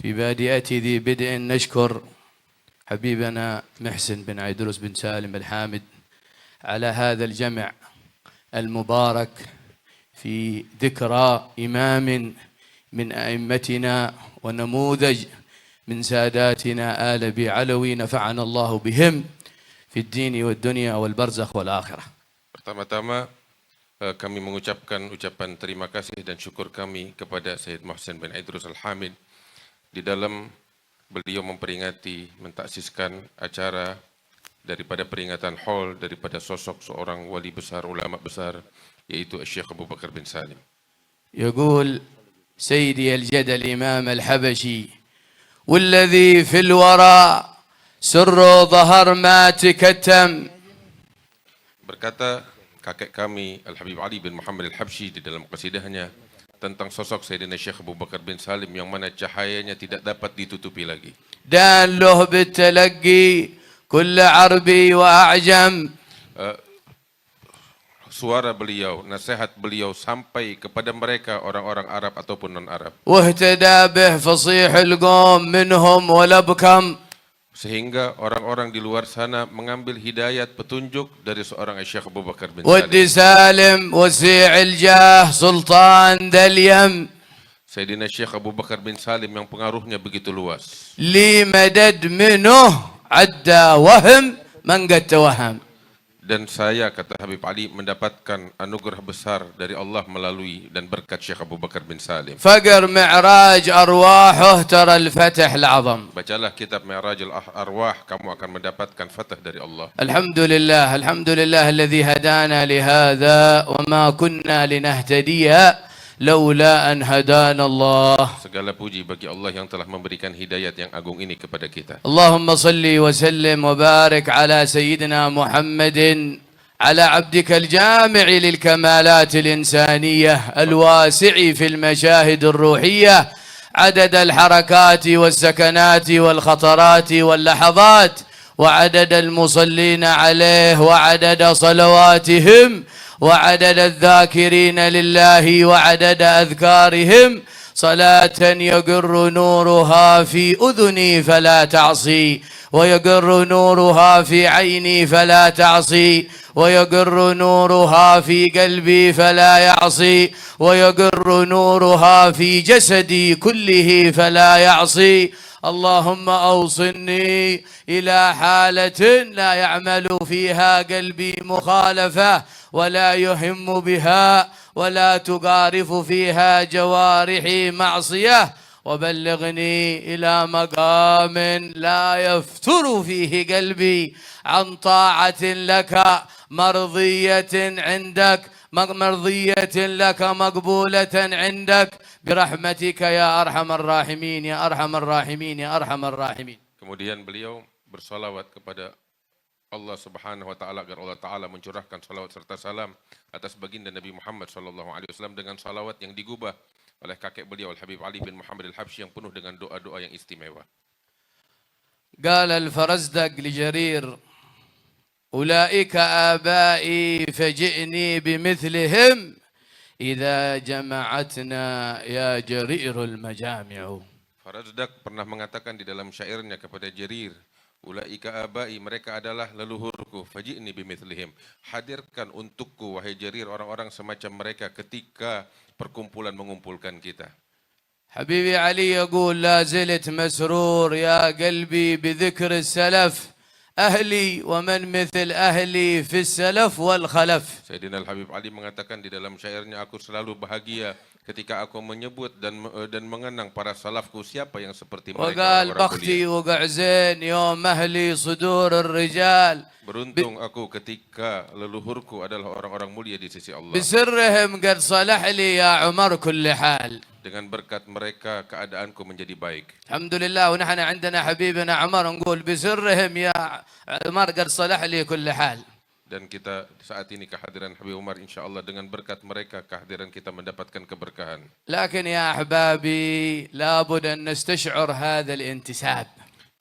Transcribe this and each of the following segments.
في بادئة ذي بدء نشكر حبيبنا محسن بن عيدروس بن سالم الحامد على هذا الجمع المبارك في ذكرى إمام من أئمتنا ونموذج من ساداتنا آل بي علوي نفعنا الله بهم في الدين والدنيا والبرزخ والآخرة. Pertama-tama kami mengucapkan ucapan terima kasih dan syukur kami kepada Sayyid Muhsin bin Idrus Al-Hamid di dalam beliau memperingati, mentaksiskan acara daripada peringatan haul daripada sosok seorang wali besar, ulama besar, yaitu Syekh Abu Bakar bin Salim. يقول سيدي الجد الإمام الحبشي والذي في الورى سر ظهر ما تكتم. Berkata kakek kami Al-Habib Ali bin Muhammad Al-Habsyi di dalam qasidahnya tentang sosok Sayyidina Syekh Abu Bakar bin Salim yang mana cahayanya tidak dapat ditutupi lagi. دان له بالتلقي كل عربي وأعجم. Suara beliau, nasihat beliau sampai kepada mereka orang-orang Arab ataupun non-Arab. واهتدى به فصيح القوم منهم ولبكم. Sehingga orang-orang di luar sana mengambil hidayat petunjuk dari seorang Syekh Abu Bakar bin ودي Salim. سالم وسيع الجاه سلطان ذا اليم. Sayyidina Syekh Abu Bakar bin Salim yang pengaruhnya begitu luas. لي مدد منه عدى وهم من قد توهم. Dan saya, kata Habib Ali, mendapatkan anugerah besar dari Allah melalui dan berkat Syekh Abu Bakar bin Salim. فقر معراج أرواحه ترى الفتح العظم. Bacalah kitab Mi'rajul Arwah, kamu akan mendapatkan fatah dari Allah. الحمد لله الذي هدانا لهذا وما كنا لنهتدي لولا أن هدانا الله. Segala puji bagi Allah yang telah memberikan hidayat yang agung ini kepada kita. اللهم صل وسلم وبارك على سيدنا محمد على عبدك الجامع للكمالات الإنسانية الواسع في المشاهد الروحية عدد الحركات والسكنات والخطرات واللحظات وعدد المصلين عليه وعدد صلواتهم وعدد الذاكرين لله وعدد أذكارهم صلاة يقر نورها في أذني فلا تعصي ويقر نورها في عيني فلا تعصي ويقر نورها في قلبي فلا يعصي ويقر نورها في جسدي كله فلا يعصي. اللهم أوصلني إلى حالة لا يعمل فيها قلبي مخالفة ولا يهم بها ولا تقارف فيها جوارحي معصية وبلغني إلى مقام لا يفتر فيه قلبي عن طاعة لك مرضية عندك مرضية لك مقبولة عندك برحمتك يا أرحم الراحمين يا أرحم الراحمين يا أرحم الراحمين. Kemudian beliau bersalawat kepada Allah Subhanahu wa taala agar Allah taala mencurahkan salawat serta salam atas baginda Nabi Muhammad sallallahu alaihi wasallam dengan salawat yang digubah oleh kakek beliau Al-Habib Ali bin Muhammad Al-Habsyi yang penuh dengan doa-doa yang istimewa. قال الفرزدق لجرير أولئك آبائي فجئني بمثلهم إذا جمعتنا يا جرير المجامع. Faradzdak pernah mengatakan di dalam syairnya kepada Jarir, ulaika abai, mereka adalah leluhurku, faji'ni bimithlihim, hadirkan untukku wahai Jarir orang-orang semacam mereka ketika perkumpulan mengumpulkan kita. حبيبي علي يقول لا زلت مسرور يا قلبي بذكر السلف أهلي ومن مثل أهلي في السلف والخلف. Sayyidina Al-Habib Ali mengatakan di dalam syairnya, aku selalu bahagia ketika aku menyebut dan mengenang para salafku, siapa yang seperti mereka. وقال بختي وقع زين يوم أهلي صدور الرجال. Beruntung aku ketika leluhurku adalah orang-orang mulia di sisi Allah. بسرهم قد صلح لي يا عمر كل حال. Dengan berkat mereka keadaanku menjadi baik. الحمد لله ونحن عندنا حبيبنا عمر نقول بسرهم يا عمر قد صلح لي كل حال. Dan kita saat ini kehadiran Habib Umar insyaallah dengan berkat mereka kehadiran kita mendapatkan keberkahan. لكن يا أحبابي لابد أن نستشعر هذا الانتساب.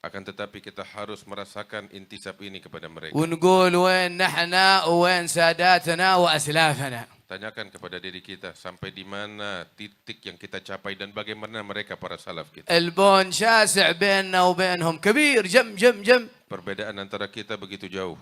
Akan tetapi kita harus merasakan intisab ini kepada mereka. ونقول وين نحن وين ساداتنا وأسلافنا. tanyakan kepada diri kita sampai di mana titik yang kita capai dan bagaimana mereka para salaf kita. البون شاسع بيننا وبينهم كبير جم جم جم. Perbedaan antara kita begitu jauh.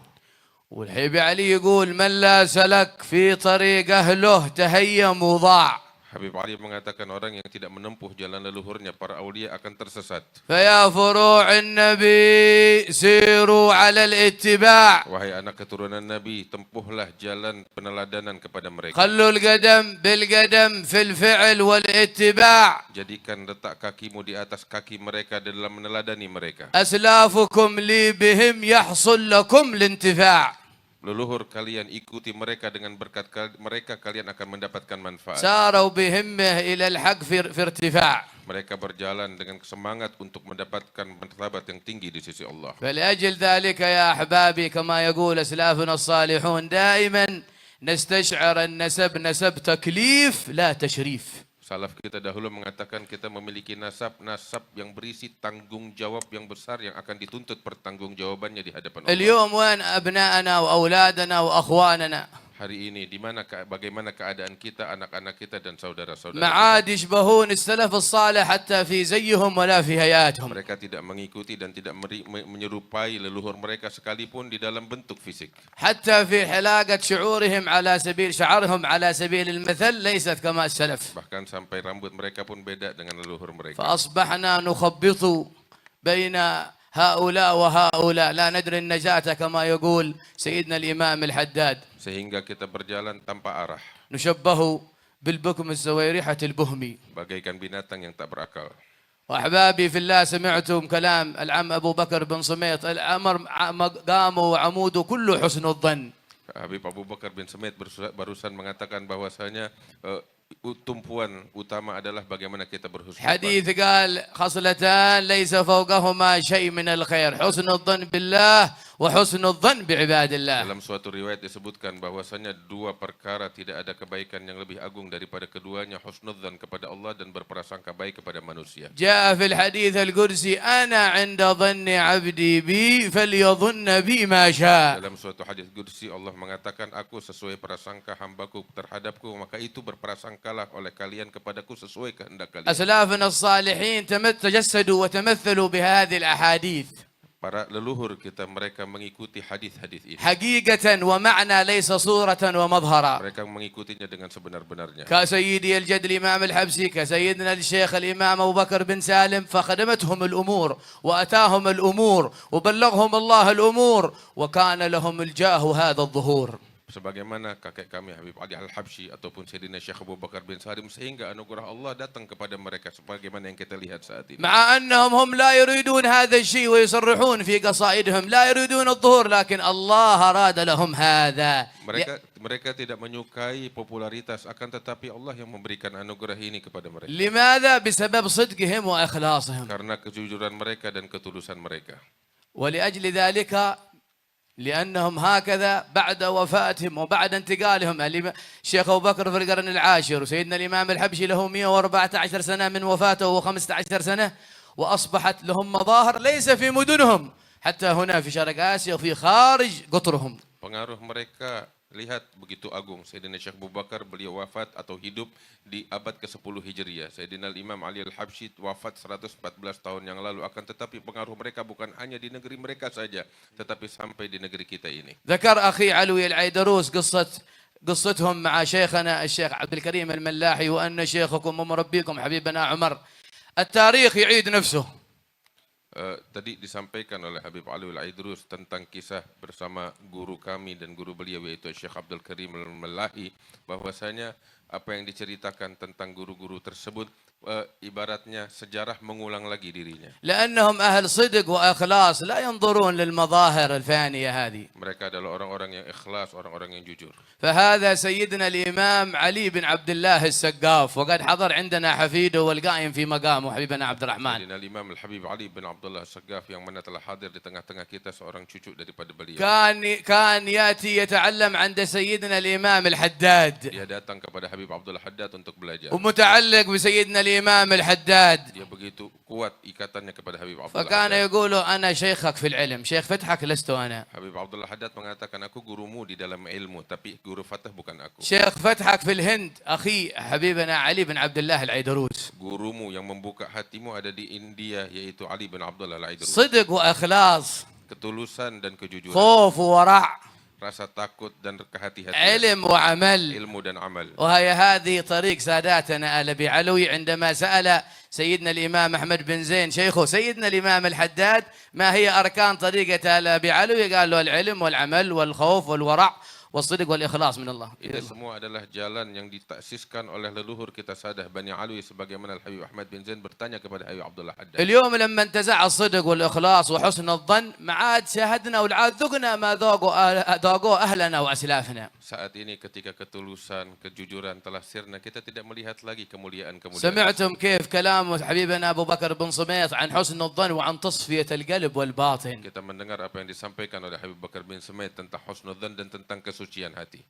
والحبيب علي يقول من لا سلك في طريق أهله تهيم وضاع. Habib Ali mengatakan orang yang tidak menempuh jalan leluhurnya para aulia akan tersesat. فيا فروع النبي سيروا على الاتباع. Wahai anak keturunan Nabi, tempuhlah jalan peneladanan kepada mereka. خلوا القدم بالقدم في الفعل والاتباع. Jadikan letak kakimu di atas kaki mereka dalam meneladani mereka. أسلافكم لي بهم يحصل لكم الانتفاع. Leluhur kalian ikuti mereka dengan berkat mereka kalian akan mendapatkan manfaat. ساروا بهمه إلى الحق في ارتفاع. Mereka berjalan dengan semangat untuk mendapatkan martabat yang tinggi di sisi Allah. فلأجل ذلك يا أحبابي كما يقول أسلافنا الصالحون دائما نستشعر النسب نسب تكليف لا تشريف. Salaf kita dahulu mengatakan kita memiliki nasab yang berisi tanggung jawab yang besar yang akan dituntut pertanggungjawabannya di hadapan Allah. اليوم وين أبناءنا وأولادنا وأخواننا؟ Hari ini bagaimana keadaan kita, anak-anak kita dan saudara-saudara ما عاد يشبهون السلف الصالح حتى في زيهم ولا في هيئاتهم. mereka tidak mengikuti dan tidak menyerupai leluhur mereka sekalipun di dalam bentuk fisik. حتى في حلاقة شعورهم شعرهم على سبيل المثل ليست كما السلف. Bahkan sampai rambut mereka pun beda dengan leluhur mereka. فأصبحنا نخبط بين هؤلاء وهؤلاء لا ندري النجاة كما يقول سيدنا الإمام الحداد. Sehingga kita berjalan tanpa arah. نشبه بالبكم الزويرحة البهمي. Bagaikan binatang yang tak berakal. وأحبابي في الله سمعتم كلام العم أبو بكر بن صميت الأمر قاموا وعموده كله حسن الظن. Habib Abu Bakar bin Samit barusan mengatakan bahwasanya tumpuan utama adalah bagaimana kita berhusnuzan. حديث قال خصلتان ليس فوقهما شيء من الخير حسن الظن بالله وحسن الظن بعباد الله. Dalam suatu riwayat disebutkan bahwasanya dua perkara tidak ada kebaikan yang lebih agung daripada keduanya, husnudzan kepada Allah dan berprasangka baik kepada manusia. جاء في الحديث القدسي أنا عند ظن عبدي بي فليظن بي ما شاء. Dalam suatu hadis qudsi Allah mengatakan aku sesuai prasangka hambaku terhadapku maka itu berprasangkalah oleh kalian kepadaku sesuai kehendak kalian. أسلافنا الصالحين تجسدوا وتمثلوا بهذه الأحاديث. Para leluhur kita mereka mengikuti hadis-hadis ini. حقيقة ومعنى ليس صورة ومظهرا. Mereka mengikutinya dengan sebenar-benarnya. كسيدي الجد الإمام الحبسي كسيدنا الشيخ الإمام أبو بكر بن سالم فخدمتهم الأمور وأتاهم الأمور وبلغهم الله الأمور وكان لهم الجاه هذا الظهور. Sebagaimana kakek kami Habib Ali Al-Habsyi ataupun Sayyidina Syekh Abu Bakar bin Salim sehingga anugerah Allah datang kepada mereka sebagaimana yang kita lihat saat ini. مع أنهم هم لا يريدون هذا الشيء ويصرحون في قصائدهم لا يريدون الظهور لكن الله أراد لهم هذا. Mereka tidak menyukai popularitas akan tetapi Allah yang memberikan anugerah ini kepada mereka. لماذا؟ بسبب صدقهم وإخلاصهم. Karena kejujuran mereka dan ketulusan mereka. ولأجل ذلك لأنهم هكذا بعد وفاتهم وبعد انتقالهم الشيخ أبو بكر في القرن العاشر وسيدنا الإمام الحبشي له 114 سنة من وفاته و15 سنة وأصبحت لهم مظاهر ليس في مدنهم حتى هنا في شرق آسيا وفي خارج قطرهم. Pengaruh mereka lihat begitu agung. Sayyidina Syekh Abu Bakar beliau wafat atau hidup di abad ke-10 Hijriah. Sayyidina Imam Ali Al-Habsyi wafat 114 tahun yang lalu. Akan tetapi pengaruh mereka bukan hanya di negeri mereka saja, tetapi sampai di negeri kita ini. ذكر أخي علوي العيدروس قصتهم مع شيخنا الشيخ عبد الكريم الملاحي وأن شيخكم ومربيكم حبيبنا عمر. التاريخ يعيد نفسه. Tadi disampaikan oleh Habib Ali Al-Aidrus tentang kisah bersama guru kami dan guru beliau yaitu Syekh Abdul Karim Al-Malahi bahwasanya apa yang diceritakan tentang guru-guru tersebut ibaratnya sejarah mengulang lagi dirinya. لأنهم أهل صدق وإخلاص لا ينظرون للمظاهر الفانية هذه. Mereka adalah orang-orang yang ikhlas, orang-orang yang jujur. فهذا سيدنا الإمام علي بن عبد الله السقاف وقد حضر عندنا حفيده والقائم في مقامه حبيبنا عبد الرحمن. Sayyidina Imam Al-Habib Ali bin Abdullah As-Saggaf yang mana telah hadir di tengah-tengah kita seorang cucu daripada beliau. كان يأتي يتعلم عند سيدنا الإمام الحداد. Dia datang kepada Habib Abdullah Haddad untuk belajar. ومتعلق بسيدنا الإمام الحداد. Dia begitu kuat ikatannya kepada Habib Abdullah فكان Haddad. يقول أنا شيخك في العلم، شيخ فتحك لست أنا. Habib Abdullah Haddad mengatakan, aku gurumu di dalam ilmu, tapi guru Fatah bukan aku. شيخ فتحك في الهند أخي حبيبنا علي بن عبد الله العيدروس. Gurumu yang membuka hatimu ada di India, yaitu Ali bin Abdullah Al-Aidrus. صدق وإخلاص، Ketulusan dan kejujuran, خوف وورع، rasa takut dan kehati-hatian, علم وعمل. ilmu dan amal. وهي هذه طريق ساداتنا آل بعلوي عندما سأل سيدنا الإمام أحمد بن زين شيخه سيدنا الإمام الحداد ما هي أركان طريقة آل بعلوي، قال له العلم والعمل والخوف والورع والصدق والإخلاص من الله. Ini semua adalah jalan yang ditaksiskan oleh leluhur kita Sadah Bani Alwi, sebagaimana Habib Ahmad bin Zain bertanya kepada Habib Abdullah Haddad. اليوم لما انتزع الصدق والإخلاص وحسن الظن ما عاد شاهدنا والعاد ذقنا ما ذاقوا أهلنا وأسلافنا. Saat ini ketika ketulusan, kejujuran telah sirna, kita tidak melihat lagi kemuliaan-kemuliaan. سمعتم كيف كلام حبيبنا أبو بكر بن صميت عن حسن الظن وعن تصفية القلب والباطن. Kita mendengar apa yang disampaikan oleh Habib Bakar bin Sumait tentang husnudzan dan tentang kesucian hati.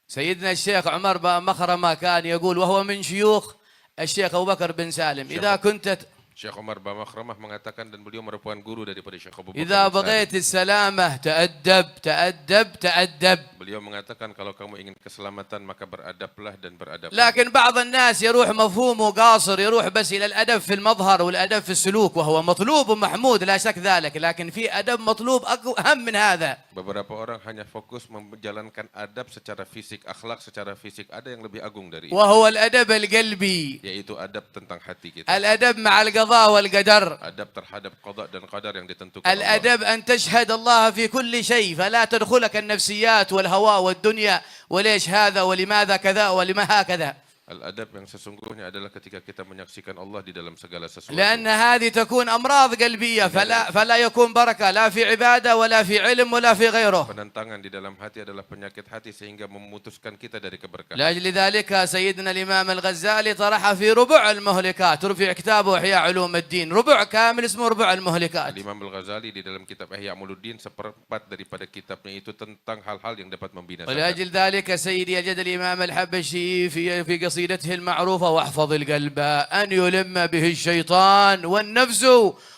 سيدنا الشيخ عمر بن مخرمة كان يقول وهو من شيوخ الشيخ أبو بكر بن سالم إذا كنت Syekh Umar bin Makhramah mengatakan, dan beliau merupakan guru daripada Syekh Abu Bakar إذا bin Salim. بغيت السلامة تأدب تأدب تأدب. Beliau mengatakan, kalau kamu ingin keselamatan maka beradablah dan beradab. لكن بعض الناس يروح مفهومه قاصر، يروح بس إلى الأدب في المظهر والأدب في السلوك، وهو مطلوب ومحمود لا شك ذلك، لكن في أدب مطلوب أهم من هذا. Beberapa orang hanya fokus menjalankan adab secara fisik, akhlak secara fisik. Ada yang lebih agung dari itu, وهو الأدب القلبي، yaitu adab tentang hati kita. الأدب مع القضاء والقدر، Adab terhadap qada dan qadar yang ditentukan Allah. الأدب أن تشهد الله في كل شيء فلا تدخلك النفسيات والهوى والدنيا وليش هذا ولماذا كذا ولما هكذا. Al-adab yang sesungguhnya adalah ketika kita menyaksikan Allah di dalam segala sesuatu. لأن هذه تكون أمراض قلبية فلا يكون بركة لا في عبادة ولا في علم ولا في غيره. Penentangan di dalam hati adalah penyakit hati sehingga memutuskan kita dari keberkahan. لأجل ذلك سيدنا الإمام الغزالي طرح في ربع المهلكات، رفع كتابه إحياء علوم الدين، ربع كامل اسمه ربع المهلكات. Imam Al-Ghazali di dalam kitab Ihya Ulumuddin seperempat daripada kitabnya itu tentang hal-hal yang dapat membinasakan. ولأجل ذلك سيدي أجد الإمام الحبشي في قصيدته المعروفة واحفظ القلب أن يلم به الشيطان والنفس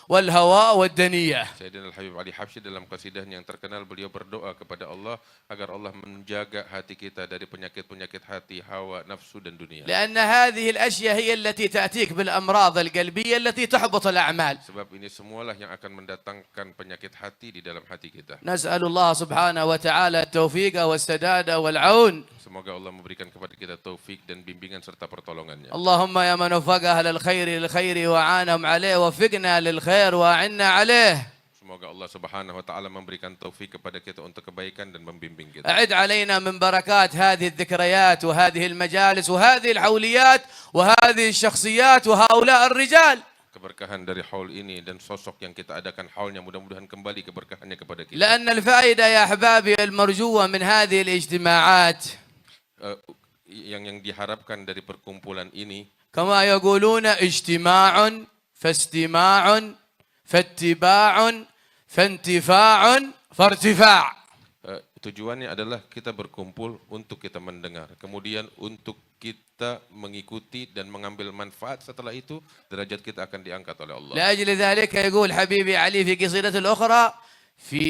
والهواء والدنية. Sayyidina Al-Habib Ali Habsyi dalam qasidahnya yang terkenal, beliau berdoa kepada Allah agar Allah menjaga hati kita dari penyakit-penyakit hati, hawa, nafsu dan dunia. لأن هذه الأشياء هي التي تأتيك بالأمراض القلبية التي تحبط الأعمال. Sebab ini semualah yang akan mendatangkan penyakit hati di dalam hati kita. نسأل الله سبحانه وتعالى التوفيق والسداد والعون. Semoga Allah memberikan kepada kita taufik dan bimbingan serta pertolongannya. اللهم يا من وفق أهل الخير للخير وعانهم عليه وفقنا للخير وأعنا عليه. Semoga Allah Subhanahu wa taala memberikan taufik kepada kita untuk kebaikan dan membimbing kita. أعد علينا من بركات هذه الذكريات وهذه المجالس وهذه الحوليات وهذه الشخصيات وهؤلاء الرجال. Keberkahan dari haul ini dan sosok yang kita adakan haulnya, mudah-mudahan kembali keberkahannya kepada kita. لأن الفائدة يا أحبابي المرجوة من هذه الاجتماعات Yang diharapkan dari perkumpulan ini, كما يقولون اجتماع فاستماع فاتباع فانتفاع فارتفاع. tujuannya adalah kita berkumpul untuk kita mendengar, kemudian untuk kita mengikuti dan mengambil manfaat. Setelah itu derajat kita akan diangkat oleh Allah. لأجل ذلك يقول حبيبي علي في قصيدته الأخرى في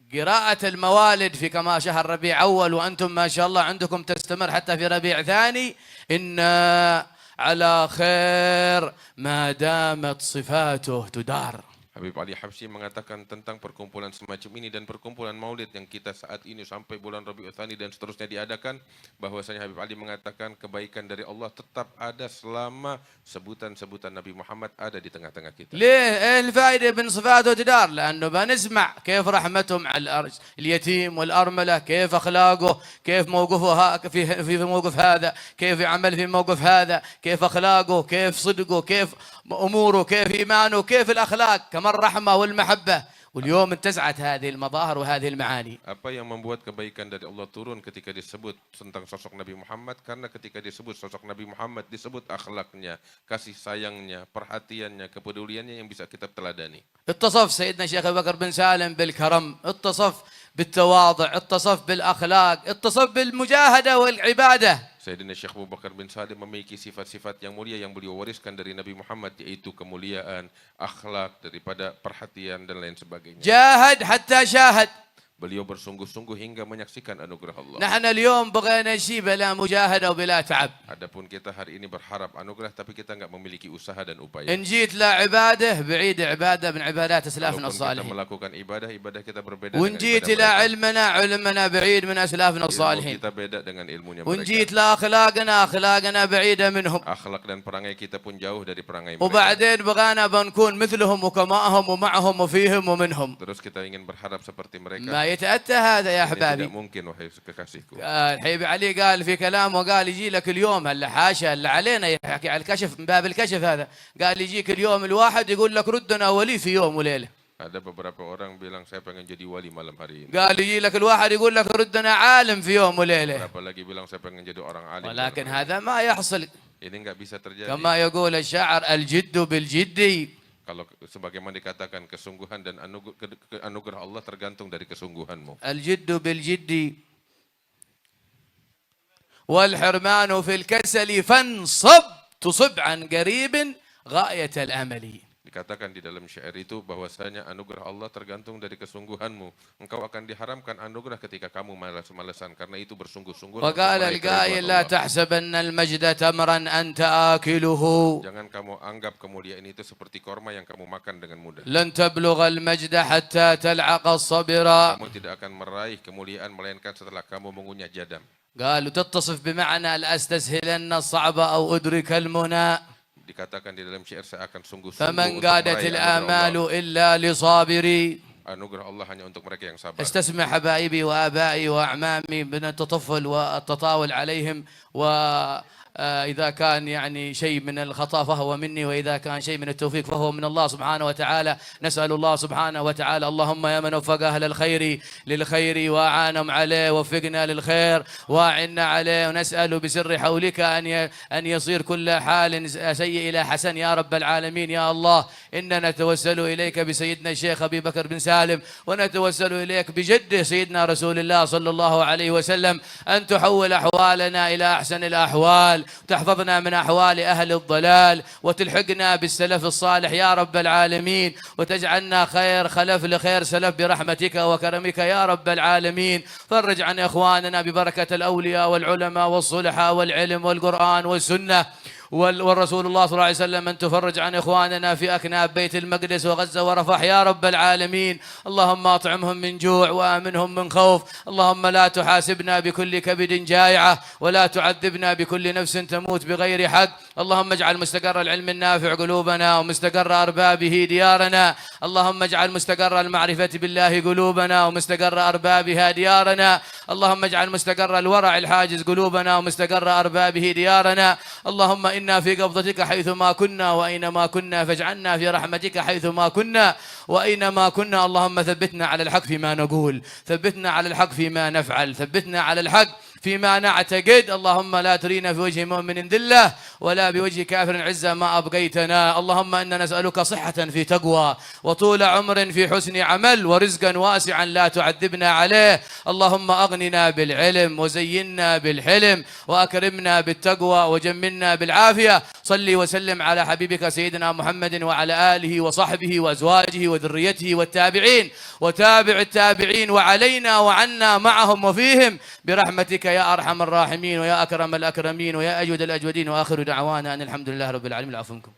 قراءة الموالد في كما شهر ربيع أول وأنتم ما شاء الله عندكم تستمر حتى في ربيع ثاني، إنا على خير ما دامت صفاته تدار. Habib Ali Habsyi mengatakan tentang perkumpulan semacam ini dan perkumpulan maulid yang kita saat ini sampai bulan Rabiul Tsani dan seterusnya diadakan, bahwasanya Habib Ali mengatakan kebaikan dari Allah tetap ada selama sebutan-sebutan Nabi Muhammad ada di tengah-tengah kita. ليه الفائدة من صفاته تدار؟ لأنه بنسمع كيف رحمتهم على اليتيم والأرملة، كيف أخلاقه، كيف موقفه في موقف هذا، كيف يعمل في موقف هذا، كيف أخلاقه، كيف صدقه، كيف أموره، كيف إيمانه، كيف الأخلاق، كما الرحمة والمحبة. واليوم انتزعت هذه المظاهر وهذه المعاني. Apa yang membuat kebaikan dari Allah turun ketika disebut tentang sosok Nabi Muhammad? Karena ketika disebut sosok Nabi Muhammad, disebut akhlaknya, kasih sayangnya, perhatiannya, kepeduliannya yang bisa kita teladani. اتصف سيدنا الشيخ أبو بكر بن سالم بالكرم، اتصف بالتواضع، اتصف بالأخلاق، اتصف بالمجاهدة والعبادة. Sayyidina Syekh Abu Bakar bin Salim memiliki sifat-sifat yang mulia yang beliau wariskan dari Nabi Muhammad, yaitu kemuliaan, akhlak, daripada perhatian dan lain sebagainya. جاهد حتى شاهد. Beliau bersungguh-sungguh hingga menyaksikan anugerah Allah. نحن اليوم بغينا شيء بلا مجاهدة وبلا تعب. Adapun kita hari ini berharap anugerah, tapi kita enggak memiliki usaha dan upaya. إن جيت لا عبادة بعيد عبادة من عبادات أسلافنا Walaupun kita الصالحين. melakukan ibadah, ibadah kita berbeda وإن dengan جيت ibadah إلى mereka. علمنا علمنا بعيد من أسلافنا Ilmu الصالحين. kita beda dengan ilmunya وإن mereka. جيت لأخلاقنا أخلاقنا بعيدة منهم. Akhlak dan perangai kita pun jauh dari perangai mereka. وبعدين بغانا بنكون مثلهم وكماهم ومعهم وفيهم ومنهم. Terus kita ingin berharap seperti mereka. ما يتأتى هذا يا Ini أحبابي. tidak mungkin, wahai kekasihku. الحبيب علي قال في كلامه قال يجي لك اليوم هلا حاشا اللي علينا يحكي على الكشف من باب الكشف هذا قال يجيك اليوم الواحد يقول لك ردنا ولي في يوم وليلة. Ada beberapa orang bilang saya pengen jadi wali malam hari ini. قال يجي لك الواحد يقول لك ردنا عالم في يوم وليلة. Berapa lagi bilang saya pengen jadi orang alim. ولكن malam hari هذا ما يحصل. ini enggak bisa terjadi. كما يقول الشاعر الجد بالجد. Kalau sebagaimana dikatakan, kesungguhan dan anugerah Allah tergantung dari kesungguhanmu. الجد بالجد والحرمان في الكسل فانصب تصب عن قريب غاية الأمل. Dikatakan di dalam syair itu bahwasanya anugerah Allah tergantung dari kesungguhanmu. Engkau akan diharamkan anugerah ketika kamu malas-malasan, karena itu bersungguh-sungguh. وقال القائل لا تحسبن المجد تمرا أنت آكله. Jangan kamu anggap kemuliaan itu seperti korma yang kamu makan dengan mudah. لن تبلغ المجد حتى تلعق الصبر. Kamu tidak akan meraih kemuliaan melainkan setelah kamu mengunyah jadam. قالوا تتصف بمعنى لأستسهلن الصعب أو أدرك المنى. Dikatakan di dalam syair, saya akan sungguh-sungguh فمن untuk قادت meraih الآمال anugerah Allah. إلا لصابري. Anugerah Allah hanya untuk mereka yang sabar. استسمع حبايبي وآبائي وأعمامي من التطفل والتطاول عليهم وإذا كان يعني شيء من الخطأ فهو مني، وإذا كان شيء من التوفيق فهو من الله سبحانه وتعالى. نسأل الله سبحانه وتعالى اللهم يا من وفق أهل الخير للخير وأعانهم عليه وفقنا للخير وأعنا عليه، ونسأل بسر حولك أن يصير كل حال سيء إلى حسن يا رب العالمين. يا الله إننا نتوسل إليك بسيدنا الشيخ أبي بكر بن سالم، ونتوسل إليك بجده سيدنا رسول الله صلى الله عليه وسلم أن تحول أحوالنا إلى أحسن الأحوال، تحفظنا من أحوال أهل الضلال، وتلحقنا بالسلف الصالح يا رب العالمين، وتجعلنا خير خلف لخير سلف برحمتك وكرمك يا رب العالمين. فرج عن إخواننا ببركة الأولياء والعلماء والصلحاء والعلم والقرآن والسنة والرسول الله صلى الله عليه وسلم، أن تفرج عن إخواننا في أكناف بيت المقدس وغزة ورفح يا رب العالمين. اللهم أطعمهم من جوع وآمنهم من خوف. اللهم لا تحاسبنا بكل كبد جائعة، ولا تعذبنا بكل نفس تموت بغير حق. اللهم اجعل مستقر العلم النافع قلوبنا، ومستقر أربابه ديارنا. اللهم اجعل مستقر المعرفة بالله قلوبنا، ومستقر أربابها ديارنا. اللهم اجعل مستقر الورع الحاجز قلوبنا، ومستقر أربابه ديارنا. اللهم إنا في قبضتك حيثما كنا وأينما كنا، فاجعلنا في رحمتك حيثما كنا وأينما كنا. اللهم ثبتنا على الحق فيما نقول، ثبتنا على الحق فيما نفعل، ثبتنا على الحق فيما نعتقد. اللهم لا ترينا في وجه مؤمن ذلة، ولا بوجه كافر عزة ما أبقيتنا. اللهم إنا نسألك صحة في تقوى، وطول عمر في حسن عمل، ورزقا واسعا لا تعذبنا عليه. اللهم أغننا بالعلم، وزينا بالحلم، وأكرمنا بالتقوى، وجملنا بالعافية. صلي وسلم على حبيبك سيدنا محمد وعلى آله وصحبه وأزواجه وذريته والتابعين وتابع التابعين، وعلينا وعنا معهم وفيهم برحمتك يا أرحم الراحمين ويا أكرم الأكرمين ويا أجود الأجودين. وآخر دعوانا أن الحمد لله رب العالمين. العفو منكم.